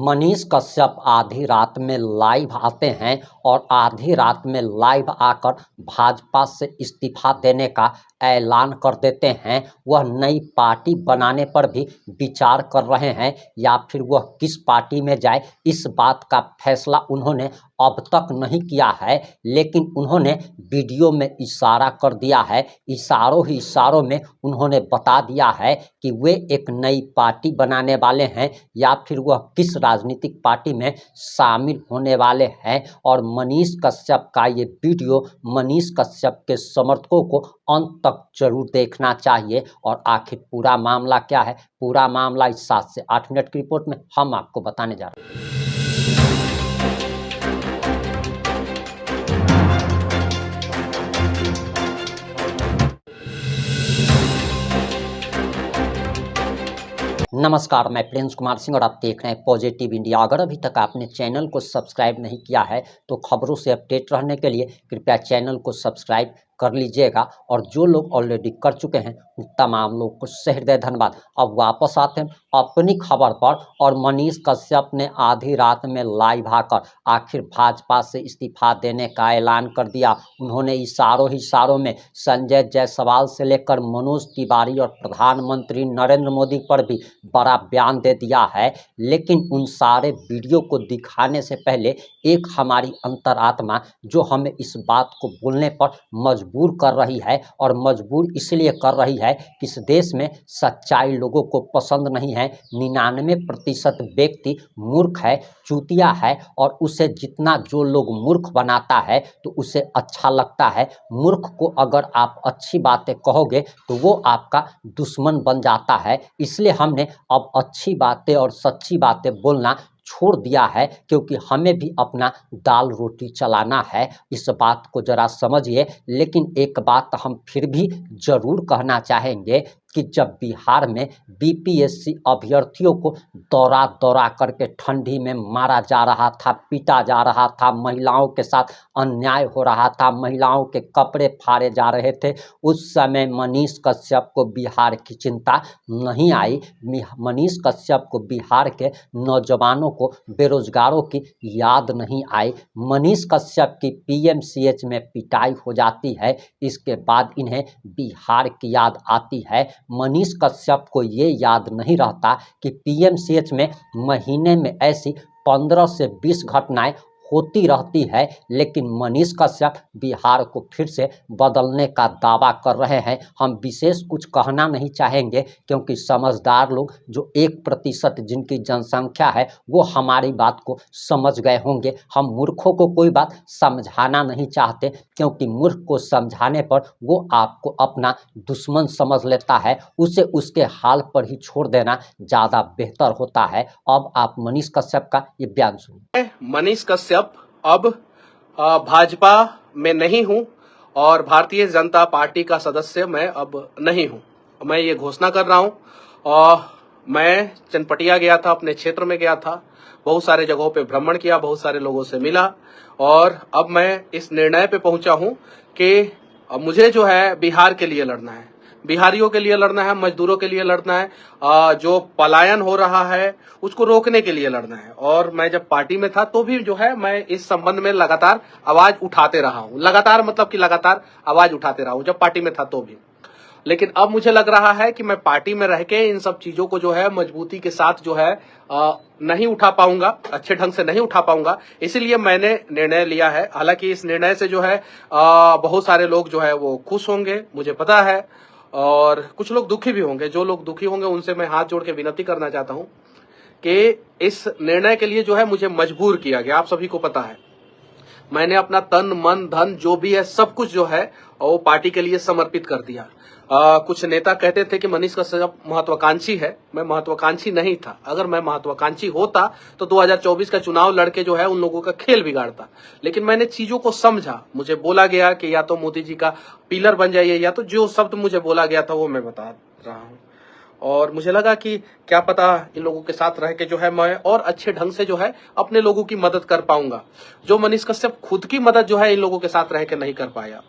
मनीष कश्यप आधी रात में लाइव आते हैं और आधी रात में लाइव आकर भाजपा से इस्तीफा देने का ऐलान कर देते हैं। वह नई पार्टी बनाने पर भी विचार कर रहे हैं या फिर वह किस पार्टी में जाए, इस बात का फैसला उन्होंने अब तक नहीं किया है, लेकिन उन्होंने वीडियो में इशारा कर दिया है। इशारों ही इशारों में उन्होंने बता दिया है कि वे एक नई पार्टी बनाने वाले हैं या फिर वह किस राजनीतिक पार्टी में शामिल होने वाले हैं। और मनीष कश्यप का ये वीडियो मनीष कश्यप के समर्थकों को अंत तक जरूर देखना चाहिए। और आखिर पूरा मामला क्या है, पूरा मामला इस 7 से 8 मिनट की रिपोर्ट में हम आपको बताने जा रहे हैं। नमस्कार, मैं प्रिंस कुमार सिंह और आप देख रहे हैं पॉजिटिव इंडिया। अगर अभी तक आपने चैनल को सब्सक्राइब नहीं किया है तो खबरों से अपडेट रहने के लिए कृपया चैनल को सब्सक्राइब कर लीजिएगा। और जो लोग ऑलरेडी कर चुके हैं उन तमाम लोग को सहृदय धन्यवाद। अब वापस आते हैं अपनी खबर पर। और मनीष कश्यप ने आधी रात में लाइव आकर आखिर भाजपा से इस्तीफा देने का ऐलान कर दिया। उन्होंने इशारों ही इशारों में संजय जायसवाल से लेकर मनोज तिवारी और प्रधानमंत्री नरेंद्र मोदी पर भी बड़ा बयान दे दिया है। लेकिन उन सारे वीडियो को दिखाने से पहले एक हमारी अंतरात्मा जो हमें इस बात को बोलने पर मजबूर कर रही है, और मजबूर इसलिए कर रही है कि इस देश में सच्चाई लोगों को पसंद नहीं है। 99% व्यक्ति मूर्ख है, चूतिया है, और उसे जितना जो लोग मूर्ख बनाता है तो उसे अच्छा लगता है। मूर्ख को अगर आप अच्छी बातें कहोगे तो वो आपका दुश्मन बन जाता है। इसलिए हमने अब अच्छी बातें और सच्ची बातें बोलना छोड़ दिया है, क्योंकि हमें भी अपना दाल रोटी चलाना है। इस बात को जरा समझिए। लेकिन एक बात हम फिर भी जरूर कहना चाहेंगे कि जब बिहार में बीपीएससी अभ्यर्थियों को दौरा दौरा करके ठंडी में मारा जा रहा था, पीटा जा रहा था, महिलाओं के साथ अन्याय हो रहा था, महिलाओं के कपड़े फाड़े जा रहे थे, उस समय मनीष कश्यप को बिहार की चिंता नहीं आई। मनीष कश्यप को बिहार के नौजवानों को, बेरोजगारों की याद नहीं आई। मनीष कश्यप की पीएमसीएच में पिटाई हो जाती है, इसके बाद इन्हें बिहार की याद आती है। मनीष कश्यप को ये याद नहीं रहता कि पीएमसीएच में महीने में ऐसी 15 से 20 घटनाएं होती रहती है। लेकिन मनीष कश्यप बिहार को फिर से बदलने का दावा कर रहे हैं। हम विशेष कुछ कहना नहीं चाहेंगे, क्योंकि समझदार लोग जो 1% जिनकी जनसंख्या है वो हमारी बात को समझ गए होंगे। हम मूर्खों को कोई बात समझाना नहीं चाहते, क्योंकि मूर्ख को समझाने पर वो आपको अपना दुश्मन समझ लेता है। उसे उसके हाल पर ही छोड़ देना ज़्यादा बेहतर होता है। अब आप मनीष कश्यप का ये बयान सुनिए। मनीष कश्यप अब भाजपा में नहीं हूं और भारतीय जनता पार्टी का सदस्य मैं अब नहीं हूं। मैं ये घोषणा कर रहा हूं। और मैं चनपटिया गया था, अपने क्षेत्र में गया था, बहुत सारे जगहों पे भ्रमण किया, बहुत सारे लोगों से मिला, और अब मैं इस निर्णय पे पहुंचा हूं कि मुझे जो है बिहार के लिए लड़ना है, बिहारियों के लिए लड़ना है, मजदूरों के लिए लड़ना है, जो पलायन हो रहा है उसको रोकने के लिए लड़ना है। और मैं जब पार्टी में था तो भी जो है मैं इस संबंध में लगातार आवाज उठाते रहा हूं। लगातार मतलब कि लगातार आवाज उठाते रहा हूं जब पार्टी में था तो भी। लेकिन अब मुझे लग रहा है कि मैं पार्टी में रह के इन सब चीजों को जो है मजबूती के साथ जो है नहीं उठा पाऊंगा, अच्छे ढंग से नहीं उठा पाऊंगा। इसीलिए मैंने निर्णय लिया है। हालांकि इस निर्णय से जो है बहुत सारे लोग जो है वो खुश होंगे, मुझे पता है, और कुछ लोग दुखी भी होंगे। जो लोग दुखी होंगे उनसे मैं हाथ जोड़ के विनती करना चाहता हूं कि इस निर्णय के लिए जो है मुझे मजबूर किया गया। आप सभी को पता है मैंने अपना तन मन धन जो भी है सब कुछ जो है वो पार्टी के लिए समर्पित कर दिया। कुछ नेता कहते थे कि मनीष कश्यप महत्वाकांक्षी है। मैं महत्वाकांक्षी नहीं था। अगर मैं महत्वाकांक्षी होता तो 2024 का चुनाव लड़के जो है उन लोगों का खेल बिगाड़ता। लेकिन मैंने चीजों को समझा। मुझे बोला गया कि या तो मोदी जी का पिलर बन जाइए, या तो जो शब्द मुझे बोला गया था वो मैं बता रहा हूँ। और मुझे लगा कि क्या पता इन लोगों के साथ रह के जो है मैं और अच्छे ढंग से जो है अपने लोगों की मदद कर पाऊंगा, जो मनीष कश्यप खुद की मदद जो है इन लोगों के साथ रह के नहीं कर पाया।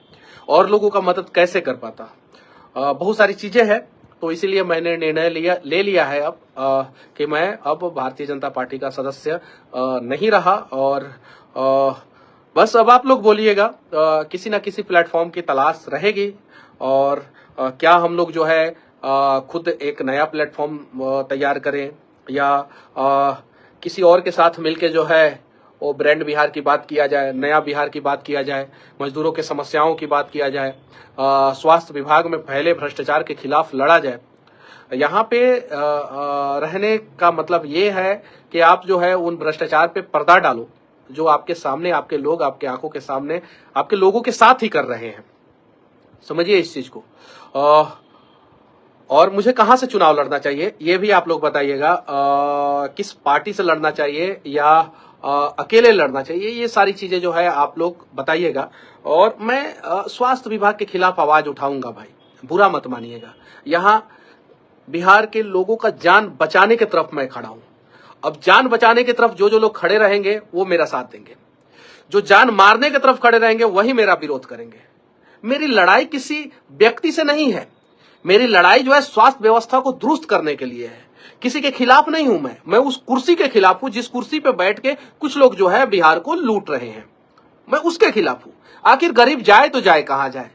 और लोगों का मदद कैसे कर पाता? बहुत सारी चीजें हैं। तो इसीलिए मैंने निर्णय ले लिया है अब कि मैं अब भारतीय जनता पार्टी का सदस्य नहीं रहा। और बस अब आप लोग बोलिएगा, किसी ना किसी प्लेटफॉर्म की तलाश रहेगी। और क्या हम लोग जो है खुद एक नया प्लेटफॉर्म तैयार करें, या किसी और के साथ मिलके जो है वो ब्रांड बिहार की बात किया जाए, नया बिहार की बात किया जाए, मजदूरों के समस्याओं की बात किया जाए, स्वास्थ्य विभाग में फैले भ्रष्टाचार के खिलाफ लड़ा जाए। यहाँ पे रहने का मतलब ये है कि आप जो है उन भ्रष्टाचार पे पर्दा डालो जो आपके सामने, आपके लोग आपके आंखों के सामने आपके लोगों के साथ ही कर रहे हैं। समझिए इस चीज को। और मुझे कहां से चुनाव लड़ना चाहिए ये भी आप लोग बताइएगा, किस पार्टी से लड़ना चाहिए या अकेले लड़ना चाहिए, ये सारी चीजें जो है आप लोग बताइएगा। और मैं स्वास्थ्य विभाग के खिलाफ आवाज उठाऊंगा भाई, बुरा मत मानिएगा। यहाँ बिहार के लोगों का जान बचाने की तरफ मैं खड़ा हूं। अब जान बचाने की तरफ जो जो लोग खड़े रहेंगे वो मेरा साथ देंगे, जो जान मारने की तरफ खड़े रहेंगे वही मेरा विरोध करेंगे। मेरी लड़ाई किसी व्यक्ति से नहीं है, मेरी लड़ाई जो है स्वास्थ्य व्यवस्था को दुरुस्त करने के लिए है। किसी के खिलाफ नहीं हूं मैं उस कुर्सी के खिलाफ हूं जिस कुर्सी पे बैठ के कुछ लोग जो है बिहार को लूट रहे हैं, मैं उसके खिलाफ हूं। आखिर गरीब जाए तो जाए कहां जाए,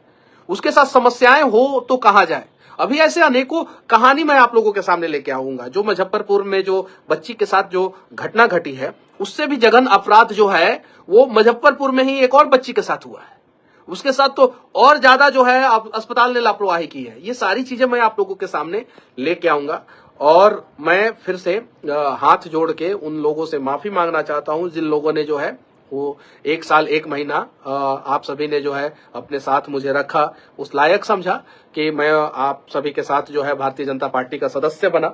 उसके साथ समस्याएं हो तो कहां जाए। अभी ऐसे अनेकों कहानी मैं आप लोगों के सामने लेके आऊंगा। जो मुजफ्फरपुर में जो बच्ची के साथ जो घटना घटी है, उससे भी जघन अपराध जो है वो मुजफ्फरपुर में ही एक और बच्ची के साथ हुआ है, उसके साथ तो और ज्यादा जो है अस्पताल ने लापरवाही की है। ये सारी चीजें मैं आप लोगों के सामने लेके आऊंगा। और मैं फिर से हाथ जोड़ के उन लोगों से माफी मांगना चाहता हूं जिन लोगों ने जो है वो 1 साल 1 महीना आप सभी ने जो है अपने साथ मुझे रखा, उस लायक समझा कि मैं आप सभी के साथ जो है भारतीय जनता पार्टी का सदस्य बना।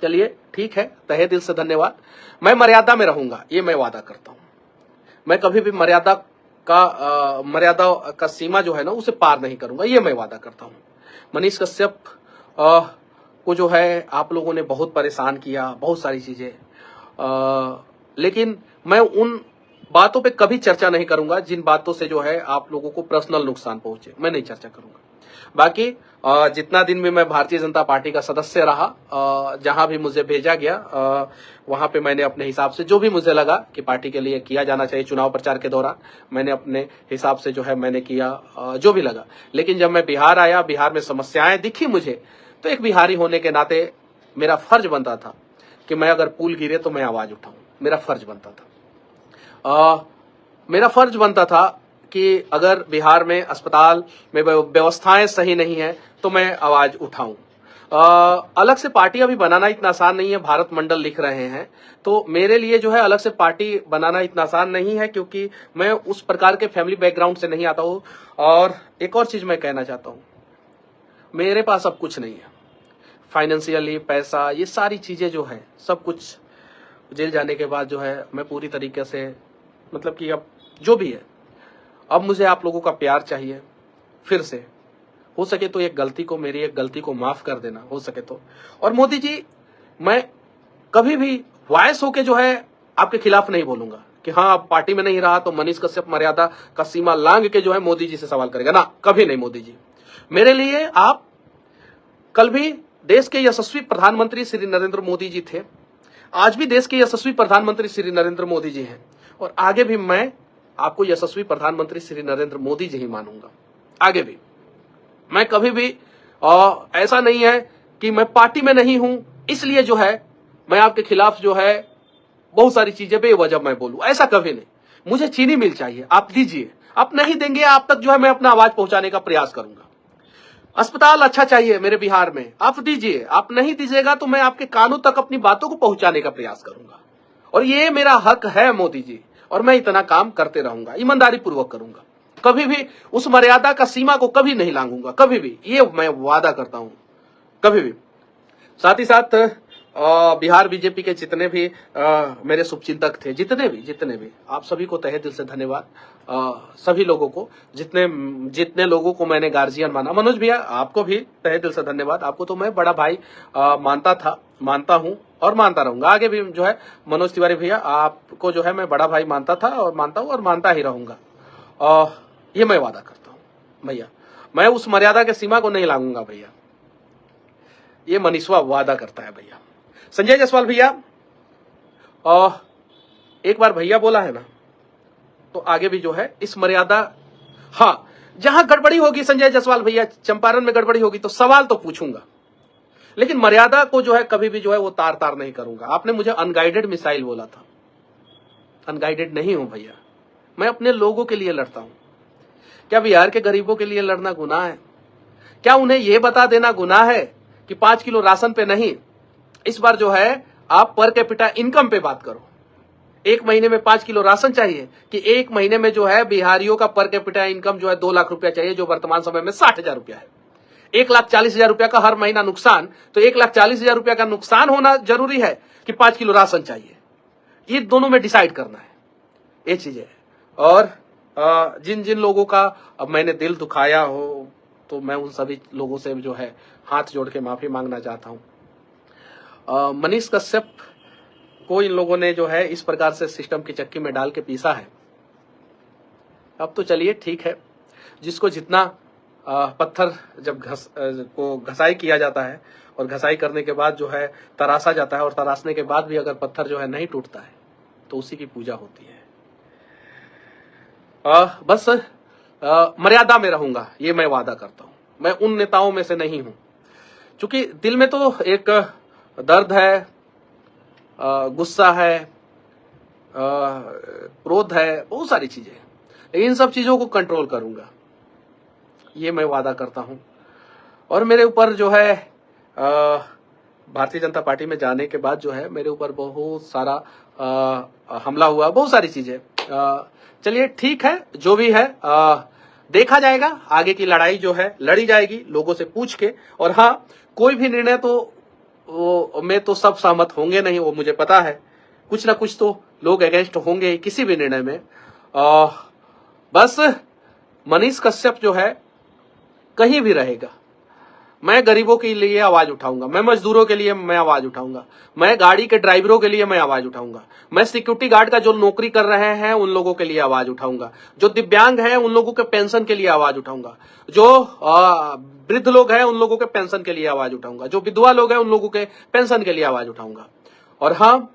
चलिए ठीक है, तहे दिल से धन्यवाद। मैं मर्यादा में रहूंगा, ये मैं वादा करता हूं। मैं कभी भी मर्यादा का सीमा जो है ना उसे पार नहीं करूंगा, ये मैं वादा करता हूं। मनीष कश्यप को जो है आप लोगों ने बहुत परेशान किया, बहुत सारी चीजें, लेकिन मैं उन बातों पे कभी चर्चा नहीं करूंगा जिन बातों से जो है आप लोगों को पर्सनल नुकसान पहुंचे, मैं नहीं चर्चा करूंगा। बाकी जितना दिन भी मैं भारतीय जनता पार्टी का सदस्य रहा, जहां भी मुझे भेजा गया वहां पे मैंने अपने हिसाब से जो भी मुझे लगा कि पार्टी के लिए किया जाना चाहिए चुनाव प्रचार के दौरान, मैंने अपने हिसाब से जो है मैंने किया जो भी लगा। लेकिन जब मैं बिहार आया, बिहार में समस्याएं दिखी मुझे, तो एक बिहारी होने के नाते मेरा फर्ज बनता था कि मैं अगर पुल गिरे तो मैं आवाज उठाऊं, मेरा फर्ज बनता था। मेरा फर्ज बनता था कि अगर बिहार में अस्पताल में व्यवस्थाएं सही नहीं है तो मैं आवाज उठाऊं। अलग से पार्टी अभी बनाना इतना आसान नहीं है, भारत मंडल लिख रहे हैं, तो मेरे लिए जो है अलग से पार्टी बनाना इतना आसान नहीं है, क्योंकि मैं उस प्रकार के फैमिली बैकग्राउंड से नहीं आता हूं। और एक और चीज मैं कहना चाहता हूं, मेरे पास अब कुछ नहीं है, फाइनेंशियली पैसा, ये सारी चीजें जो है सब कुछ जेल जाने के बाद जो है मैं पूरी तरीके से, मतलब कि अब जो भी है, अब मुझे आप लोगों का प्यार चाहिए। फिर से हो सके तो मेरी एक गलती को माफ कर देना, हो सके तो। और मोदी जी, मैं कभी भी वॉइस होके जो है आपके खिलाफ नहीं बोलूंगा कि हाँ आप पार्टी में नहीं रहा तो मनीष कश्यप मर्यादा का सीमा लांघ के जो है मोदी जी से सवाल करेगा, ना, कभी नहीं। मोदी जी मेरे लिए आप कल भी देश के यशस्वी प्रधानमंत्री श्री नरेंद्र मोदी जी थे, आज भी देश के यशस्वी प्रधानमंत्री श्री नरेंद्र मोदी जी हैं, और आगे भी मैं आपको यशस्वी प्रधानमंत्री श्री नरेंद्र मोदी जी ही मानूंगा। आगे भी मैं कभी भी ऐसा नहीं है कि मैं पार्टी में नहीं हूं इसलिए जो है मैं आपके खिलाफ जो है बहुत सारी चीजें बेवजह मैं बोलूं, ऐसा कभी नहीं। मुझे चीनी मिल चाहिए, आप दीजिए, आप नहीं देंगे आप तक जो है मैं अपना आवाज पहुंचाने का प्रयास करूंगा। अस्पताल अच्छा चाहिए मेरे बिहार में, आप दीजिए, आप नहीं दीजिएगा तो मैं आपके कानों तक अपनी बातों को पहुंचाने का प्रयास करूंगा, और ये मेरा हक है मोदी जी, और मैं इतना काम करते रहूंगा, ईमानदारी पूर्वक करूंगा। कभी भी उस मर्यादा का सीमा को कभी नहीं लांघूंगा, कभी भी, ये मैं वादा करता हूं, कभी भी। साथ ही साथ बिहार बीजेपी के जितने भी मेरे शुभचिंतक थे, जितने भी आप सभी को तहे दिल से धन्यवाद। सभी लोगों को, जितने लोगों को मैंने गार्जियन माना, मनोज भैया आपको भी तहे दिल से धन्यवाद। आपको तो मैं बड़ा भाई मानता हूं और मानता रहूंगा, आगे भी जो है मनोज तिवारी भैया आपको जो है मैं बड़ा भाई मानता था और मानता हूं और मानता ही रहूंगा। ये मैं वादा करता हूं भैया, मैं उस मर्यादा के सीमा को नहीं लांघूंगा भैया। ये मनीषवा वादा करता है भैया। संजय जायसवाल भैया, और एक बार भैया बोला है ना, तो आगे भी जो है इस मर्यादा, हाँ जहां गड़बड़ी होगी संजय जायसवाल भैया, चंपारण में गड़बड़ी होगी तो सवाल तो पूछूंगा, लेकिन मर्यादा को जो है कभी भी जो है वो तार तार नहीं करूंगा। आपने मुझे अनगाइडेड मिसाइल बोला था, अनगाइडेड नहीं हूं भैया, मैं अपने लोगों के लिए लड़ता हूं। क्या बिहार के गरीबों के लिए लड़ना गुनाह है? क्या उन्हें यह बता देना गुनाह है कि 5 किलो राशन पे नहीं, इस बार जो है आप पर कैपिटा इनकम पे बात करो। एक महीने में 5 किलो राशन चाहिए कि एक महीने में जो है बिहारियों का पर कैपिटा इनकम जो है 2 लाख रुपया चाहिए, जो वर्तमान समय में 60,000 रुपया है। 1,40,000 रुपया का हर महीना नुकसान, तो 1,40,000 रुपया का नुकसान होना जरूरी है कि 5 किलो राशन चाहिए? ये दोनों में डिसाइड करना है, ये चीजें। और जिन जिन लोगों का अब मैंने दिल दुखाया हो, तो मैं उन सभी लोगों से जो है हाथ जोड़ के माफी मांगना चाहता हूं। मनीष कश्यप को इन लोगों ने जो है इस प्रकार से सिस्टम की चक्की में डाल के पीसा है। अब तो चलिए ठीक है, जिसको जितना पत्थर जब घसाई किया जाता है और घसाई करने के बाद जो है तराशा जाता है, और तराशने के बाद भी अगर पत्थर जो है नहीं टूटता है तो उसी की पूजा होती है। बस मर्यादा में रहूंगा, ये मैं वादा करता हूं। मैं उन नेताओं में से नहीं हूं, क्योंकि दिल में तो एक दर्द है, गुस्सा है, क्रोध है, बहुत सारी चीजें, लेकिन इन सब चीजों को कंट्रोल करूंगा, ये मैं वादा करता हूं। और मेरे ऊपर जो है भारतीय जनता पार्टी में जाने के बाद जो है मेरे ऊपर बहुत सारा हमला हुआ, बहुत सारी चीजें। चलिए ठीक है, जो भी है देखा जाएगा, आगे की लड़ाई जो है लड़ी जाएगी लोगों से पूछ के। और हाँ, कोई भी निर्णय तो में तो सब सहमत होंगे नहीं, वो मुझे पता है, कुछ ना कुछ तो लोग अगेंस्ट होंगे किसी भी निर्णय में। बस मनीष कश्यप जो है कहीं भी रहेगा, मैं गरीबों के लिए आवाज उठाऊंगा, मैं मजदूरों के लिए मैं आवाज उठाऊंगा, मैं गाड़ी के ड्राइवरों के लिए मैं आवाज उठाऊंगा, मैं सिक्योरिटी गार्ड का जो नौकरी कर रहे हैं उन लोगों के लिए आवाज उठाऊंगा, जो दिव्यांग हैं उन लोगों के पेंशन के लिए आवाज उठाऊंगा, जो वृद्ध लोग हैं उन लोगों के पेंशन के लिए आवाज उठाऊंगा, जो विधवा लोग हैं उन लोगों के पेंशन के लिए आवाज उठाऊंगा। और हाँ,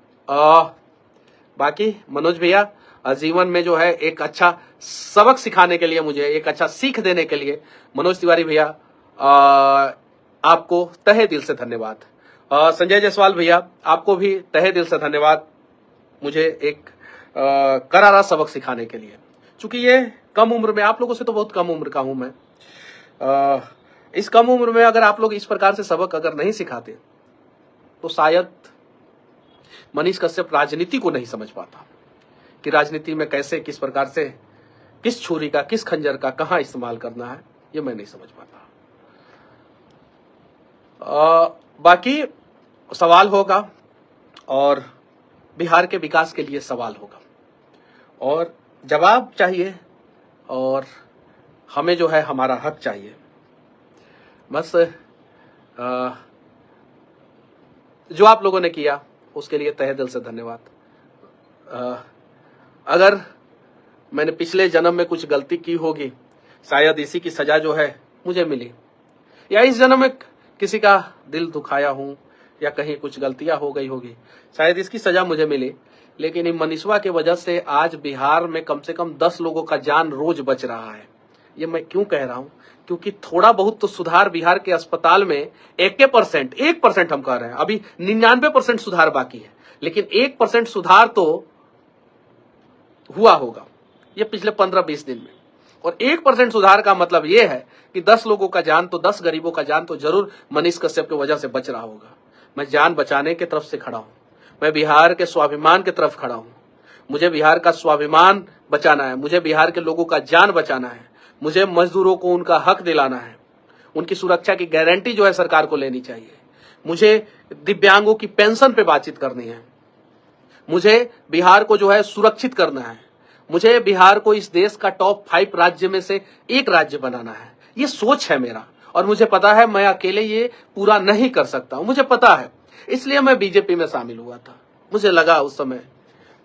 बाकी मनोज भैया, जीवन में जो है एक अच्छा सबक सिखाने के लिए, मुझे एक अच्छा सीख देने के लिए, मनोज तिवारी भैया आपको तहे दिल से धन्यवाद। संजय जायसवाल भैया, आपको भी तहे दिल से धन्यवाद, मुझे एक करारा सबक सिखाने के लिए। चूंकि ये कम उम्र में, आप लोगों से तो बहुत कम उम्र का हूं मैं, इस कम उम्र में अगर आप लोग इस प्रकार से सबक अगर नहीं सिखाते तो शायद मनीष कश्यप राजनीति को नहीं समझ पाता कि राजनीति में कैसे, किस प्रकार से, किस छुरी का, किस खंजर का कहां इस्तेमाल करना है, ये मैं नहीं समझ पाता। बाकी सवाल होगा, और बिहार के विकास के लिए सवाल होगा, और जवाब चाहिए, और हमें जो है हमारा हक चाहिए। बस जो आप लोगों ने किया उसके लिए तहे दिल से धन्यवाद। अगर मैंने पिछले जन्म में कुछ गलती की होगी, शायद इसी की सजा जो है मुझे मिली, या इस जन्म में किसी का दिल दुखाया हूं, या कहीं कुछ गलतियां हो गई होगी, शायद इसकी सजा मुझे मिली। लेकिन इन मनीषवा की वजह से आज बिहार में कम से कम 10 लोगों का जान रोज बच रहा है। ये मैं क्यों कह रहा हूं? क्योंकि थोड़ा बहुत तो सुधार बिहार के अस्पताल में 1% हम कह रहे हैं, अभी 99% सुधार बाकी है, लेकिन 1% सुधार तो हुआ होगा ये पिछले 15-20 दिन में। और 1% सुधार का मतलब यह है कि 10 लोगों का जान, तो 10 गरीबों का जान तो जरूर मनीष कश्यप की वजह से बच रहा होगा। मैं जान बचाने की तरफ से खड़ा हूं, मैं बिहार के स्वाभिमान की तरफ खड़ा हूं। मुझे बिहार का स्वाभिमान बचाना है, मुझे बिहार के लोगों का जान बचाना है, मुझे मजदूरों को उनका हक दिलाना है, उनकी सुरक्षा की गारंटी जो है सरकार को लेनी चाहिए, मुझे दिव्यांगों की पेंशन पे बातचीत करनी है, मुझे बिहार को जो है सुरक्षित करना है, मुझे बिहार को इस देश का टॉप 5 राज्य में से एक राज्य बनाना है। ये सोच है मेरा, और मुझे पता है मैं अकेले ये पूरा नहीं कर सकता हूं, मुझे पता है। इसलिए मैं बीजेपी में शामिल हुआ था। मुझे लगा उस समय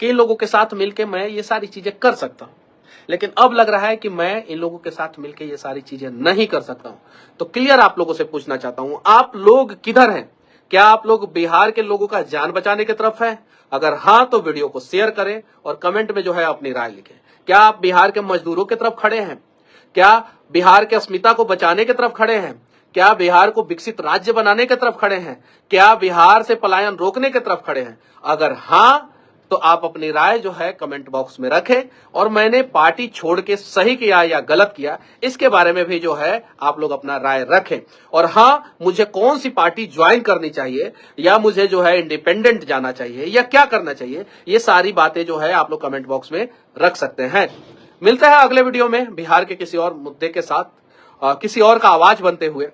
कि इन लोगों के साथ मिलकर मैं ये सारी चीजें कर सकता हूं। लेकिन अब लग रहा है कि मैं इन लोगों के साथ मिलकर ये सारी चीजें नहीं कर सकता हूं। तो क्लियर आप लोगों से पूछना चाहता हूं, आप लोग किधर हैं? क्या आप लोग बिहार के लोगों का जान बचाने की तरफ हैं? अगर हां तो वीडियो को शेयर करें और कमेंट में जो है अपनी राय लिखें। क्या आप बिहार के मजदूरों की तरफ खड़े हैं? क्या बिहार के अस्मिता को बचाने की तरफ खड़े हैं? क्या बिहार को विकसित राज्य बनाने की तरफ खड़े हैं? क्या बिहार से पलायन रोकने की तरफ खड़े हैं? अगर हां तो आप अपनी राय जो है कमेंट बॉक्स में रखें, और मैंने पार्टी छोड़ के सही किया या गलत किया इसके बारे में भी जो है आप लोग अपना राय रखें। और हां, मुझे कौन सी पार्टी ज्वाइन करनी चाहिए, या मुझे जो है इंडिपेंडेंट जाना चाहिए, या क्या करना चाहिए, ये सारी बातें जो है आप लोग कमेंट बॉक्स में रख सकते हैं। मिलते हैं अगले वीडियो में बिहार के किसी और मुद्दे के साथ, किसी और का आवाज बनते हुए।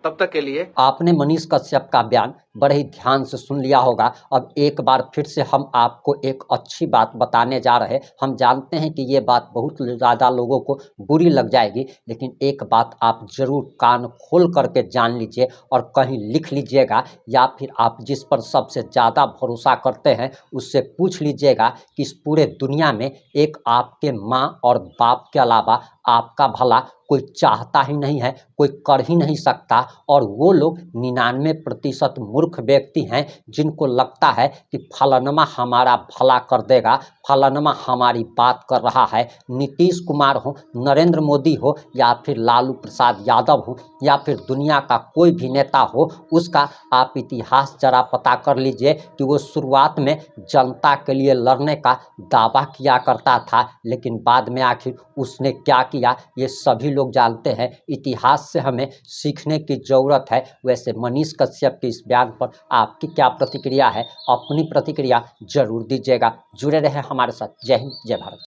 तब तक के लिए आपने मनीष कश्यप का बयान बड़े ही ध्यान से सुन लिया होगा। अब एक बार फिर से हम आपको एक अच्छी बात बताने जा रहे हैं। हम जानते हैं कि ये बात बहुत ज़्यादा लोगों को बुरी लग जाएगी, लेकिन एक बात आप ज़रूर कान खोल करके जान लीजिए और कहीं लिख लीजिएगा, या फिर आप जिस पर सबसे ज़्यादा भरोसा करते हैं उससे पूछ लीजिएगा कि इस पूरे दुनिया में एक आपके माँ और बाप के अलावा आपका भला कोई चाहता ही नहीं है, कोई कर ही नहीं सकता। और वो लोग 99% मूर्ख व्यक्ति हैं जिनको लगता है कि फलानमा हमारा भला कर देगा, फलानमा हमारी बात कर रहा है। नीतीश कुमार हो, नरेंद्र मोदी हो, या फिर लालू प्रसाद यादव हो, या फिर दुनिया का कोई भी नेता हो, उसका आप इतिहास जरा पता कर लीजिए कि वो शुरुआत में जनता के लिए लड़ने का दावा किया करता था, लेकिन बाद में आखिर उसने क्या किया ये सभी लोग जानते हैं। इतिहास से हमें सीखने की ज़रूरत है। वैसे मनीष कश्यप के इस बयान पर आपकी क्या प्रतिक्रिया है? अपनी प्रतिक्रिया जरूर दीजिएगा। जुड़े रहे हमारे साथ। जय हिंद, जय भारत।